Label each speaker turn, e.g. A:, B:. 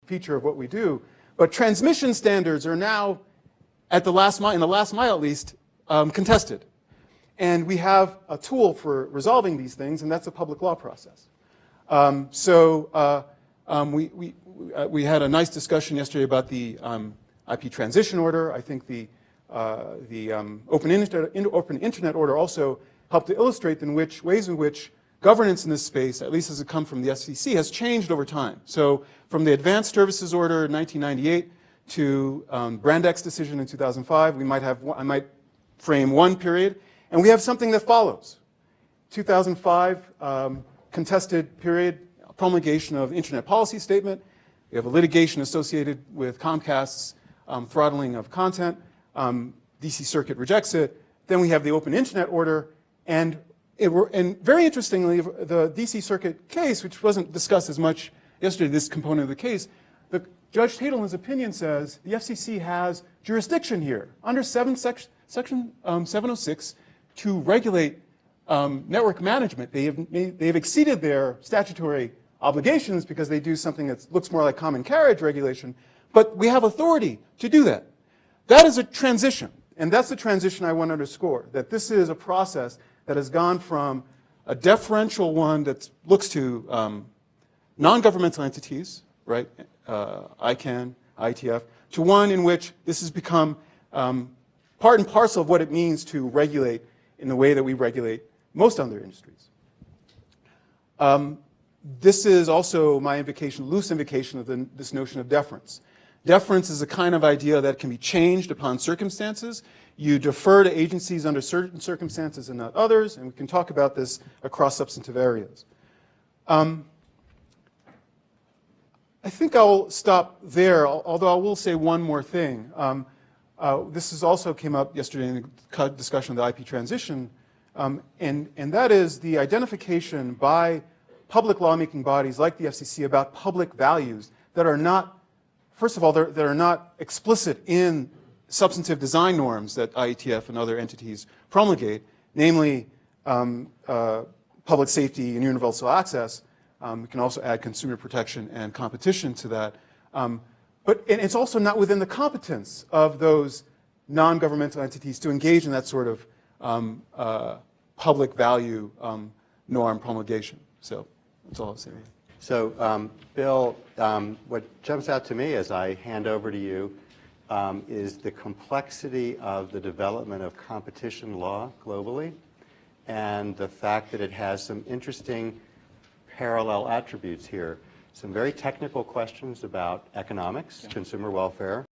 A: feature of what we do. But transmission standards are now, at the last mile, in the last mile at least, contested. And we have a tool for resolving these things, and that's a public law process. We had a nice discussion yesterday about the IP transition order. I think the Open Internet order also helped to illustrate ways in which governance in this space, at least as it comes from the FCC, has changed over time. So from the Advanced Services Order in 1998 to Brand-X decision in 2005, I might frame one period, and we have something that follows. 2005, contested period, promulgation of Internet Policy Statement. We have a litigation associated with Comcast's throttling of content. DC Circuit rejects it. Then we have the Open Internet Order, and very interestingly, the DC Circuit case, which wasn't discussed as much yesterday, this component of the case, Judge Tatel, in his opinion, says the FCC has jurisdiction here under Section 706 to regulate network management. They've exceeded their statutory obligations because they do something that looks more like common carriage regulation, but we have authority to do that. That is a transition, and that's the transition I want to underscore, that this is a process that has gone from a deferential one that looks to non-governmental entities, right, ICANN, IETF, to one in which this has become part and parcel of what it means to regulate in the way that we regulate most other industries. This is also my invocation, loose invocation of this notion of deference. Deference is a kind of idea that can be changed upon circumstances. You defer to agencies under certain circumstances and not others, and we can talk about this across substantive areas. I think I'll stop there, although I will say one more thing. This also came up yesterday in the discussion of the IP transition, and that is the identification by public lawmaking bodies like the FCC about public values that are not, first of all, that are not explicit in substantive design norms that IETF and other entities promulgate, namely public safety and universal access. We can also add consumer protection and competition to that. But it's also not within the competence of those non-governmental entities to engage in that sort of public value norm promulgation. So that's all I'll say.
B: So, Bill, what jumps out to me as I hand over to you is the complexity of the development of competition law globally, and the fact that it has some interesting parallel attributes here. Some very technical questions about economics, consumer welfare,